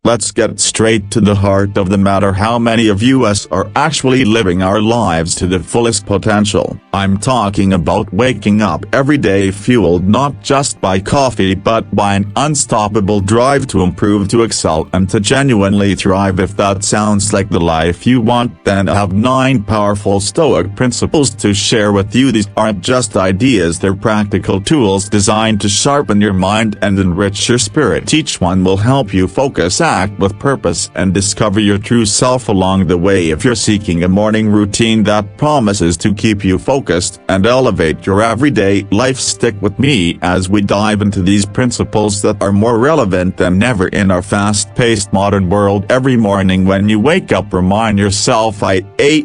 Let's get straight to the heart of the matter. How many of us are actually living our lives to the fullest potential? I'm talking about waking up every day fueled not just by coffee but by an unstoppable drive to improve, to excel, and to genuinely thrive. If that sounds like the life you want, then I have 9 powerful Stoic principles to share with you. These aren't just ideas, they're practical tools designed to sharpen your mind and enrich your spirit. Each one will help you focus, act with purpose, and discover your true self along the way. If you're seeking a morning routine that promises to keep you focused and elevate your everyday life, stick with me as we dive into these principles that are more relevant than ever in our fast-paced modern world. Every morning when you wake up, remind yourself, I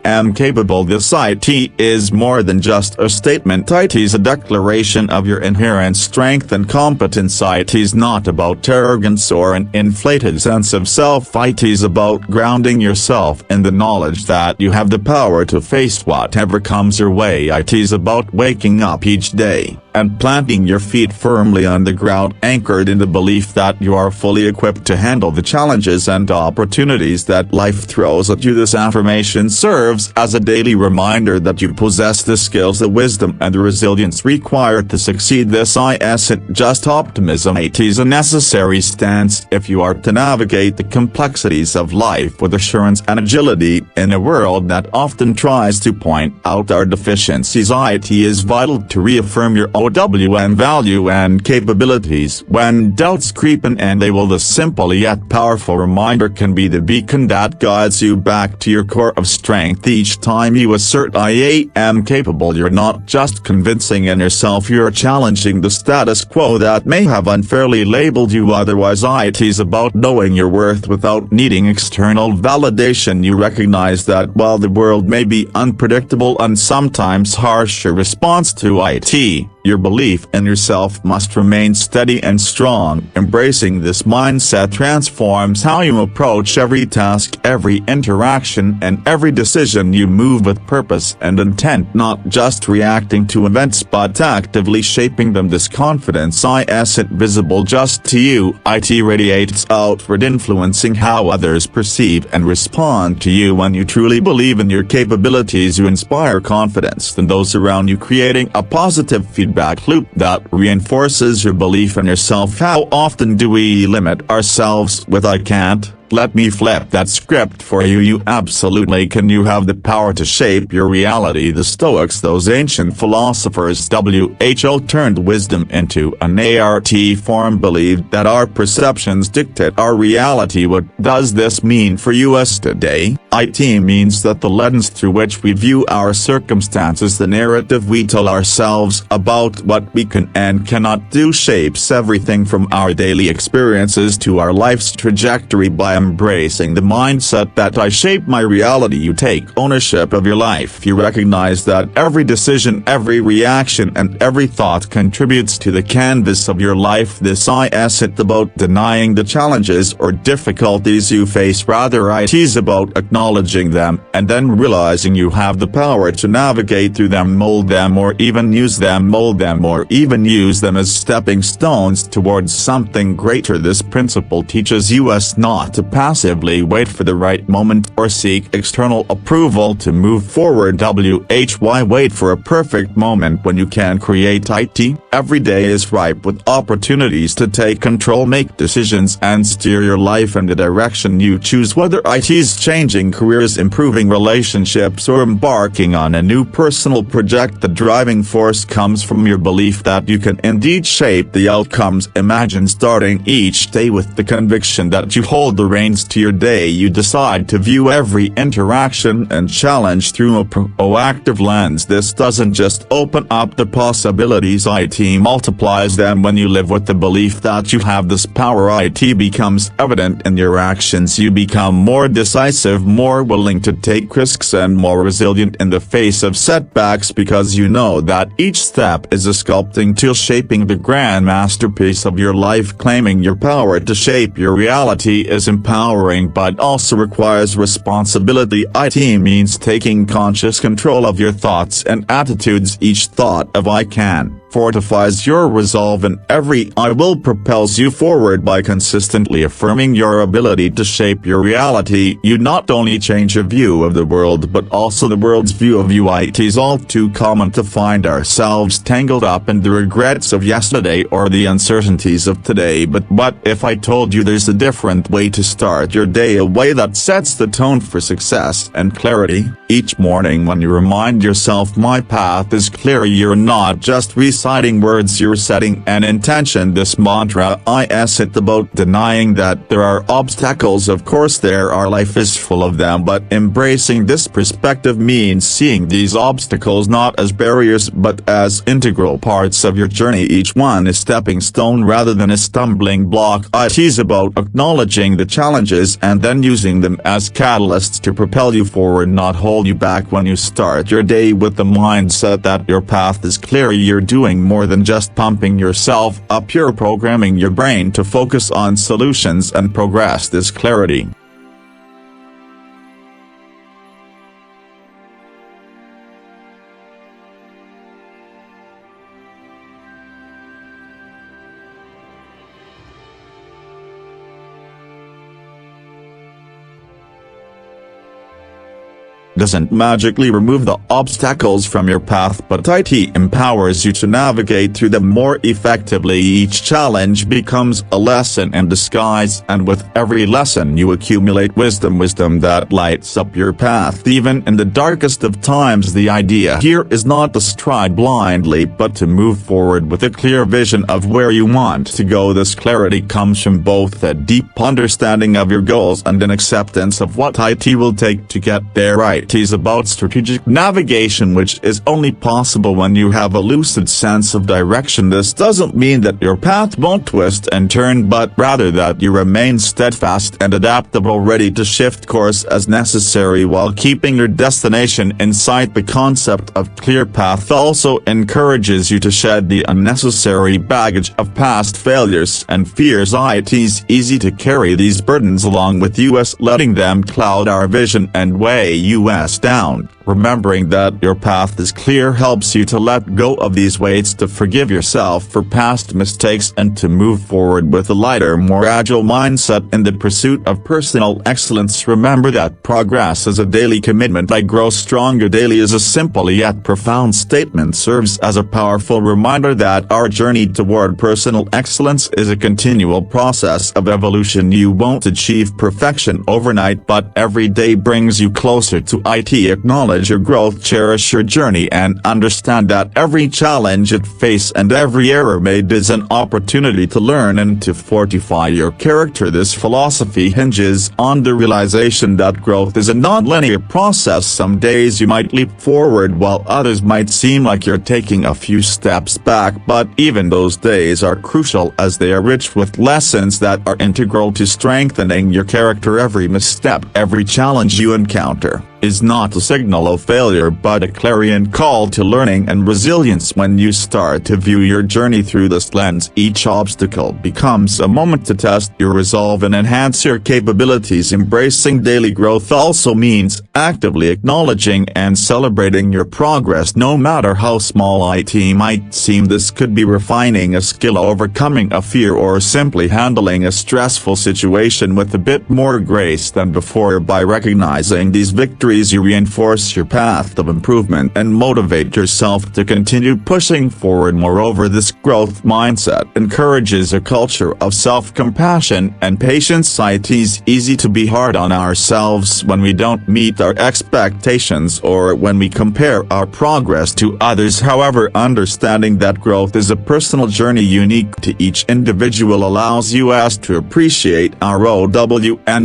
am capable. This IT is more than just a statement. It is a declaration of your inherent strength and competence. It is not about arrogance or an inflated sense of self. It is about grounding yourself in the knowledge that you have the power to face whatever comes your way. It is about waking up each day and planting your feet firmly on the ground, anchored in the belief that you are fully equipped to handle the challenges and opportunities that life throws at you. This affirmation serves as a daily reminder that you possess the skills, the wisdom, and the resilience required to succeed. This isn't just optimism, it is a necessary stance if you are to navigate the complexities of life with assurance and agility. In a world that often tries to point out our deficiencies, it is vital to reaffirm your own value and capabilities when doubts creep in, and they will. The simple yet powerful reminder can be the beacon that guides you back to your core of strength. Each time you assert I am capable, you're not just convincing in yourself, you're challenging the status quo that may have unfairly labeled you otherwise. It is about knowing your worth without needing external validation. You recognize that while the world may be unpredictable and sometimes harsh, your response to it, your belief in yourself, must remain steady and strong. Embracing this mindset transforms how you approach every task, every interaction, and every decision. You move with purpose and intent, not just reacting to events but actively shaping them. This confidence isn't visible just to you, it radiates outward, influencing how others perceive and respond to you. When you truly believe in your capabilities, you inspire confidence in those around you, creating a positive feedback loop that reinforces your belief in yourself. How often do we limit ourselves with I can't? Let me flip that script for you. You absolutely can. You have the power to shape your reality. The Stoics, those ancient philosophers who turned wisdom into an art form, believed that our perceptions dictate our reality. What does this mean for us today? It means that the lens through which we view our circumstances, the narrative we tell ourselves about what we can and cannot do, shapes everything from our daily experiences to our life's trajectory. By embracing the mindset that I shape my reality, you take ownership of your life. You recognize that every decision, every reaction, and every thought contributes to the canvas of your life. This isn't about denying the challenges or difficulties you face, rather it is about acknowledging them and then realizing you have the power to navigate through them, mold them, or even use them, use them as stepping stones towards something greater. This principle teaches us not to passively wait for the right moment or seek external approval to move forward. Why wait for a perfect moment when you can create it? Every day is ripe with opportunities to take control, make decisions, and steer your life in the direction you choose. Whether it is changing careers, improving relationships, or embarking on a new personal project, the driving force comes from your belief that you can indeed shape the outcomes. Imagine starting each day with the conviction that you hold the reins to your day. You decide to view every interaction and challenge through a proactive lens. This doesn't just open up the possibilities, it multiplies them. When you live with the belief that you have this power, it becomes evident in your actions. You become more decisive, more willing to take risks, and more resilient in the face of setbacks, because you know that each step is a sculpting tool shaping the grand masterpiece of your life. Claiming your power to shape your reality is empowering but also requires responsibility. It means taking conscious control of your thoughts and attitudes. Each thought of I can fortifies your resolve, and every I will propels you forward by consistently affirming your ability to shape your reality. You not only change your view of the world but also the world's view of you. It is all too common to find ourselves tangled up in the regrets of yesterday or the uncertainties of today, but what if I told you there's a different way to start your day, a way that sets the tone for success and clarity? Each morning when you remind yourself my path is clear, you're not just reciting words, you're setting an intention. This mantra isn't about denying that there are obstacles, of course there are, life is full of them, but embracing this perspective means seeing these obstacles not as barriers but as integral parts of your journey, each one a stepping stone rather than a stumbling block. It is about acknowledging the challenges and then using them as catalysts to propel you forward, not hold you back. When you start your day with the mindset that your path is clear, you're doing more than just pumping yourself up, you're programming your brain to focus on solutions and progress. This clarity doesn't magically remove the obstacles from your path, but it empowers you to navigate through them more effectively. Each challenge becomes a lesson in disguise, and with every lesson you accumulate wisdom that lights up your path even in the darkest of times. The idea here is not to stride blindly but to move forward with a clear vision of where you want to go. This clarity comes from both a deep understanding of your goals and an acceptance of what it will take to get there. It is about strategic navigation, which is only possible when you have a lucid sense of direction. This doesn't mean that your path won't twist and turn, but rather that you remain steadfast and adaptable, ready to shift course as necessary while keeping your destination in sight. The concept of clear path also encourages you to shed the unnecessary baggage of past failures and fears. It is easy to carry these burdens along with us, letting them cloud our vision and weigh us down. Remembering that your path is clear helps you to let go of these weights, to forgive yourself for past mistakes, and to move forward with a lighter, more agile mindset in the pursuit of personal excellence. Remember that progress is a daily commitment. I grow stronger daily is a simple yet profound statement, serves as a powerful reminder that our journey toward personal excellence is a continual process of evolution. You won't achieve perfection overnight, but every day brings you closer to it. Acknowledge your growth, cherish your journey, and understand that every challenge you face and every error made is an opportunity to learn and to fortify your character. This philosophy hinges on the realization that growth is a non-linear process. Some days you might leap forward while others might seem like you're taking a few steps back, but even those days are crucial as they are rich with lessons that are integral to strengthening your character. Every misstep, every challenge you encounter is not a signal of failure but a clarion call to learning and resilience. When you start to view your journey through this lens, each obstacle becomes a moment to test your resolve and enhance your capabilities. Embracing daily growth also means actively acknowledging and celebrating your progress, no matter how small it might seem. This could be refining a skill, overcoming a fear, or simply handling a stressful situation with a bit more grace than before. By recognizing these victories, you reinforce your path of improvement and motivate yourself to continue pushing forward. Moreover, this growth mindset encourages a culture of self-compassion and patience. It is easy to be hard on ourselves when we don't meet our expectations or when we compare our progress to others. However, understanding that growth is a personal journey unique to each individual allows us to appreciate our own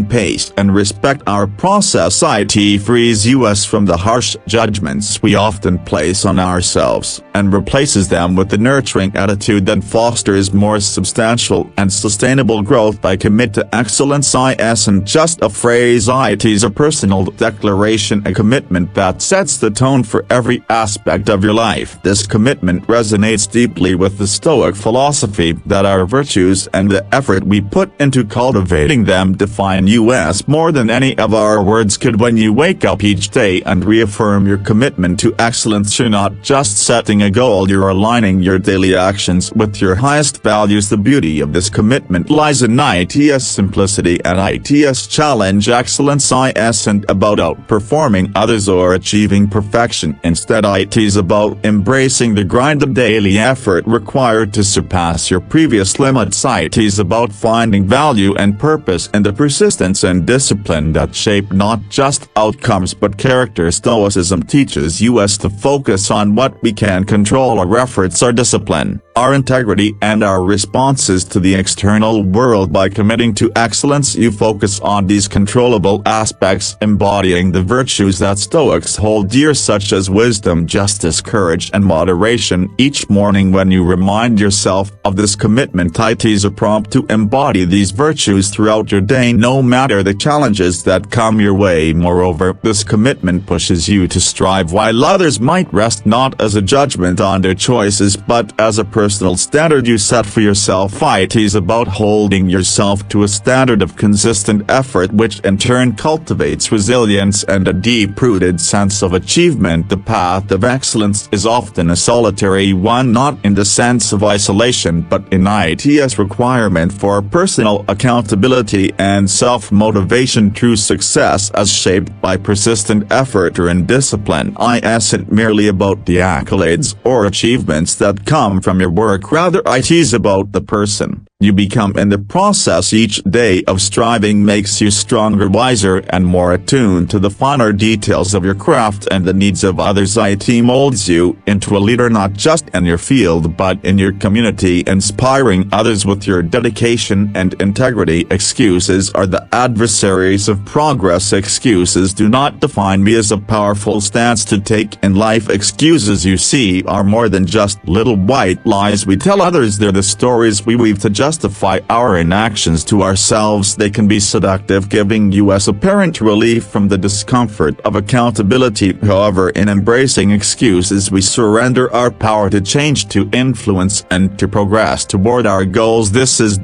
pace and respect our process. It frees us from the harsh judgments we often place on ourselves, and replaces them with the nurturing attitude that fosters more substantial and sustainable growth. I commit to excellence isn't just a phrase, it is a personal declaration, a commitment that sets the tone for every aspect of your life. This commitment resonates deeply with the Stoic philosophy that our virtues and the effort we put into cultivating them define us more than any of our words could. When you wake wake up each day and reaffirm your commitment to excellence. You're not just setting a goal, you're aligning your daily actions with your highest values. The beauty of this commitment lies in its simplicity and its challenge. Excellence isn't about outperforming others or achieving perfection. Instead, it is about embracing the grind, the daily effort required to surpass your previous limits. It is about finding value and purpose in the persistence and discipline that shape not just outcomes but character. Stoicism teaches us to focus on what we can control: our efforts, our discipline, our integrity, and our responses to the external world. By committing to excellence, you focus on these controllable aspects, embodying the virtues that Stoics hold dear, such as wisdom, justice, courage, and moderation. Each morning when you remind yourself of this commitment, it is a prompt to embody these virtues throughout your day, no matter the challenges that come your way. Moreover, this commitment pushes you to strive while others might rest, not as a judgment on their choices but as a personal standard you set for yourself. It is about holding yourself to a standard of consistent effort, which in turn cultivates resilience and a deep-rooted sense of achievement. The path of excellence is often a solitary one, not in the sense of isolation but in its requirement for personal accountability and self-motivation. True success, as shaped by persistent effort and discipline, isn't merely about the accolades or achievements that come from your work. Rather, it is about the person you become in the process. Each day of striving makes you stronger, wiser, and more attuned to the finer details of your craft and the needs of others. It molds you into a leader not just in your field but in your community, inspiring others with your dedication and integrity. Excuses are the adversaries of progress. Excuses do not define me is a powerful stance to take in life. Excuses, you see, are more than just little white lies we tell others. They're the stories we weave to justify our inactions to ourselves. They can be seductive, giving us apparent relief from the discomfort of accountability. However, in embracing excuses, we surrender our power to change, to influence, and to progress toward our goals. This is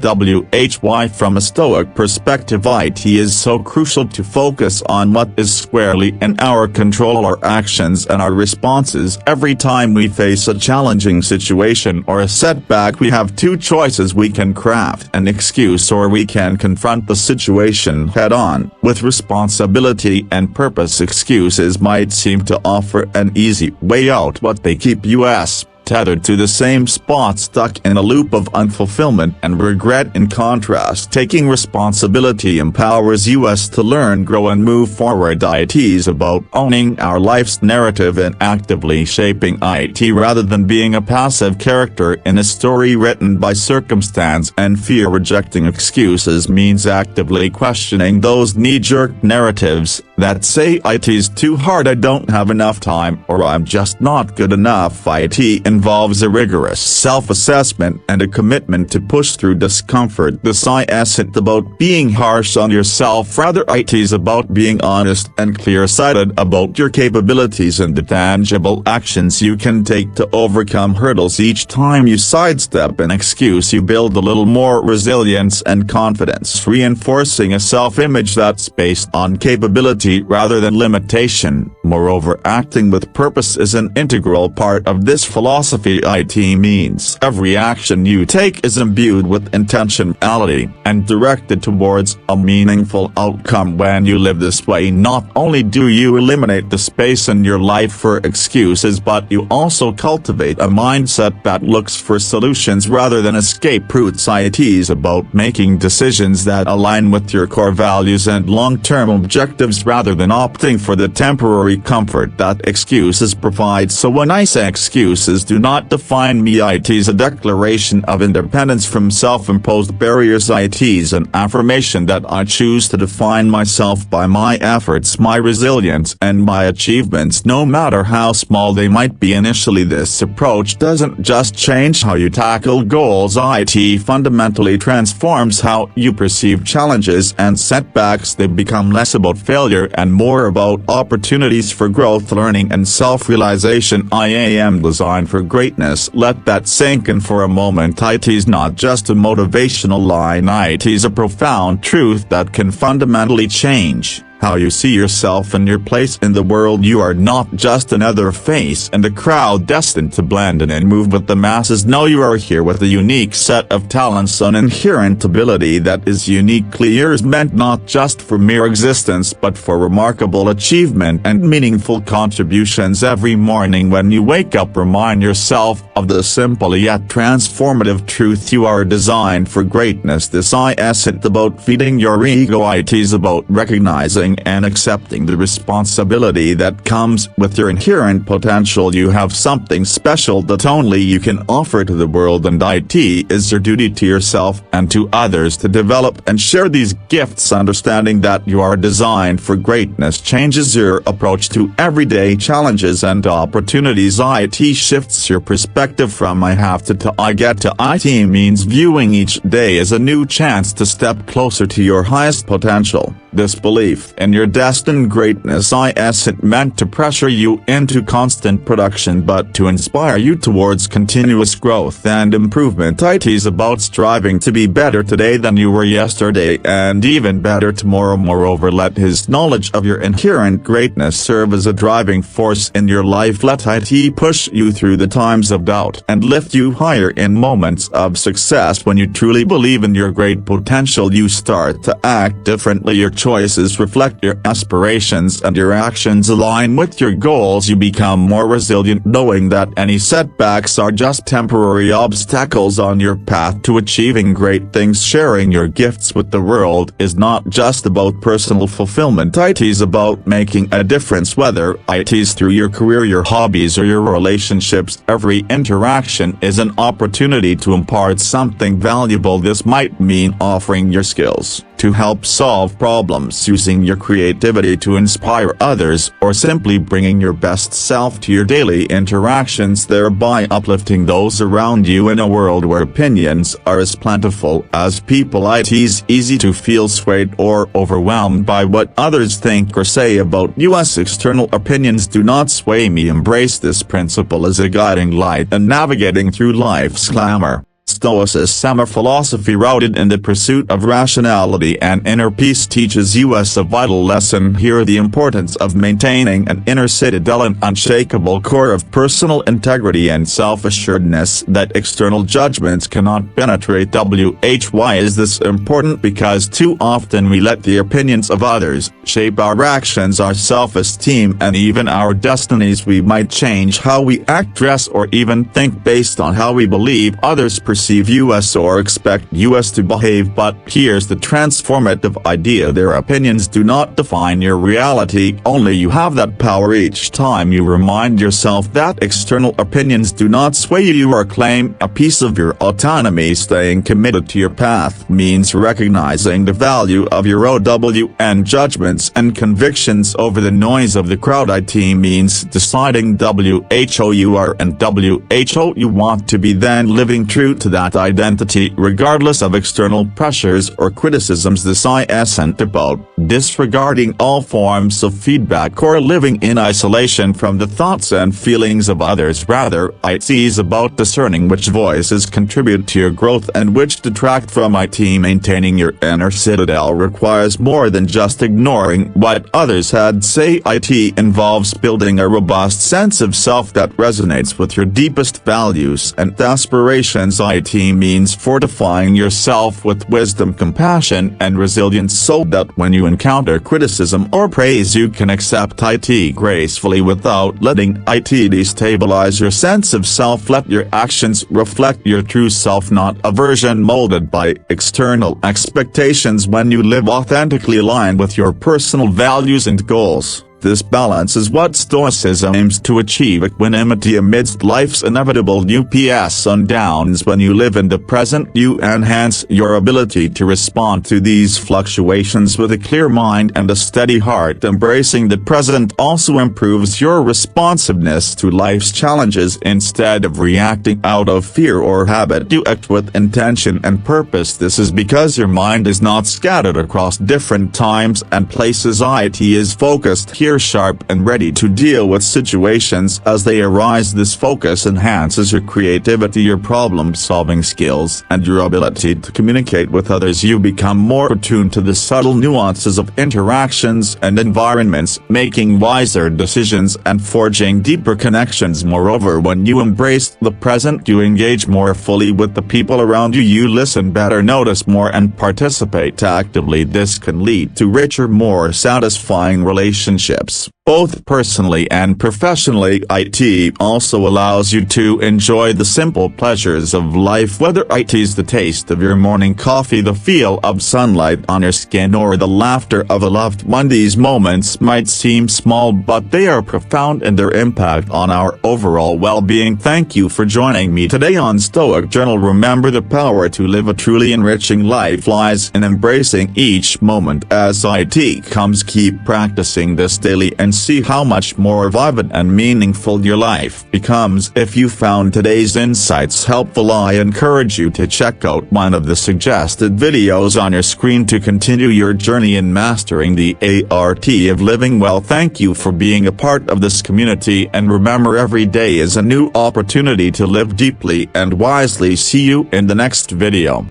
why, from a Stoic perspective, it is so crucial to focus on what is squarely in our control: our actions and our responses. Every time we face a challenging situation or a setback, we have two choices. We can craft an excuse or we can confront the situation head-on, with responsibility and purpose. Excuses might seem to offer an easy way out, but they keep us tethered to the same spot, stuck in a loop of unfulfillment and regret. In contrast, taking responsibility empowers us to learn, grow, and move forward. It is about owning our life's narrative and actively shaping it, rather than being a passive character in a story written by circumstance and fear. Rejecting excuses means actively questioning those knee-jerk narratives that say it is too hard, I don't have enough time, or I'm just not good enough. It involves a rigorous self-assessment and a commitment to push through discomfort. This isn't about being harsh on yourself, rather it is about being honest and clear-sighted about your capabilities and the tangible actions you can take to overcome hurdles. Each time you sidestep an excuse, you build a little more resilience and confidence, reinforcing a self-image that's based on capability rather than limitation. Moreover, acting with purpose is an integral part of this philosophy. It means every action you take is imbued with intentionality and directed towards a meaningful outcome. When you live this way, not only do you eliminate the space in your life for excuses, but you also cultivate a mindset that looks for solutions rather than escape routes. It is about making decisions that align with your core values and long-term objectives rather than opting for the temporary comfort that excuses provide. So when I say excuses do not define me, it is a declaration of independence from self-imposed barriers. It is an affirmation that I choose to define myself by my efforts, my resilience, and my achievements, no matter how small they might be initially. This approach doesn't just change how you tackle goals, it fundamentally transforms how you perceive challenges and setbacks. They become less about failure and more about opportunities for growth, learning, and self-realization. I am designed for greatness. Let that sink in for a moment. It is not just a motivational line, it is a profound truth that can fundamentally change how you see yourself and your place in the world. You are not just another face in the crowd destined to blend in and move with the masses. No, you are here with a unique set of talents, an inherent ability that is uniquely yours, meant not just for mere existence but for remarkable achievement and meaningful contributions. Every morning when you wake up, remind yourself of the simple yet transformative truth: you are designed for greatness. This isn't about feeding your ego, it is about recognizing and accepting the responsibility that comes with your inherent potential. You have something special that only you can offer to the world, and it is your duty to yourself and to others to develop and share these gifts. Understanding that you are designed for greatness changes your approach to everyday challenges and opportunities. It shifts your perspective from I have to I get to. It means viewing each day as a new chance to step closer to your highest potential. This belief in your destined greatness isn't meant to pressure you into constant production but to inspire you towards continuous growth and improvement. It is about striving to be better today than you were yesterday, and even better tomorrow. Moreover, let his knowledge of your inherent greatness serve as a driving force in your life. Let it push you through the times of doubt and lift you higher in moments of success. When you truly believe in your great potential, you start to act differently. Your choices reflect your aspirations and your actions align with your goals. You become more resilient, knowing that any setbacks are just temporary obstacles on your path to achieving great things. Sharing your gifts with the world is not just about personal fulfillment. It is about making a difference, whether it is through your career, your hobbies, or your relationships. Every interaction is an opportunity to impart something valuable. This might mean offering your skills to help solve problems, using your creativity to inspire others, or simply bringing your best self to your daily interactions, thereby uplifting those around you. In a world where opinions are as plentiful as people, it is easy to feel swayed or overwhelmed by what others think or say about you. External opinions do not sway me. Embrace this principle as a guiding light in navigating through life's clamor. Stoicism, a philosophy rooted in the pursuit of rationality and inner peace, teaches us a vital lesson here: the importance of maintaining an inner citadel, an unshakable core of personal integrity and self-assuredness that external judgments cannot penetrate. Why is this important? Because too often we let the opinions of others shape our actions, our self-esteem, and even our destinies. We might change how we act, dress, or even think based on how we believe others perceive us or expect us to behave. But here's the transformative idea: their opinions do not define your reality, only you have that power. Each time you remind yourself that external opinions do not sway you, you reclaim a piece of your autonomy. Staying committed to your path means recognizing the value of your own judgments and convictions over the noise of the crowd. It means deciding who you are and who you want to be, then living true to that identity regardless of external pressures or criticisms. This isn't about disregarding all forms of feedback or living in isolation from the thoughts and feelings of others. Rather, it is about discerning which voices contribute to your growth and which detract from it. Maintaining your inner citadel requires more than just ignoring what others had to say. It involves building a robust sense of self that resonates with your deepest values and aspirations. It means fortifying yourself with wisdom, compassion, and resilience so that when you encounter criticism or praise, you can accept it gracefully without letting it destabilize your sense of self. Let your actions reflect your true self, not a version molded by external expectations. When you live authentically aligned with your personal values and goals, this balance is what Stoicism aims to achieve: equanimity amidst life's inevitable ups and downs. When you live in the present, you enhance your ability to respond to these fluctuations with a clear mind and a steady heart. Embracing the present also improves your responsiveness to life's challenges. Instead of reacting out of fear or habit, you act with intention and purpose. This is because your mind is not scattered across different times and places. It is focused here clear, sharp, and ready to deal with situations as they arise. This focus enhances your creativity, your problem-solving skills, and your ability to communicate with others. You become more attuned to the subtle nuances of interactions and environments, making wiser decisions and forging deeper connections. Moreover, when you embrace the present, you engage more fully with the people around you. You listen better, notice more, and participate actively. This can lead to richer, more satisfying relationships, both personally and professionally. It also allows you to enjoy the simple pleasures of life, whether it's the taste of your morning coffee, the feel of sunlight on your skin, or the laughter of a loved one. These moments might seem small, but they are profound in their impact on our overall well-being. Thank you for joining me today on Stoic Journal. Remember, the power to live a truly enriching life lies in embracing each moment as it comes. Keep practicing this daily and see how much more vibrant and meaningful your life becomes. If you found today's insights helpful, I encourage you to check out one of the suggested videos on your screen to continue your journey in mastering the art of living well. Thank you for being a part of this community, and remember, every day is a new opportunity to live deeply and wisely. See you in the next video.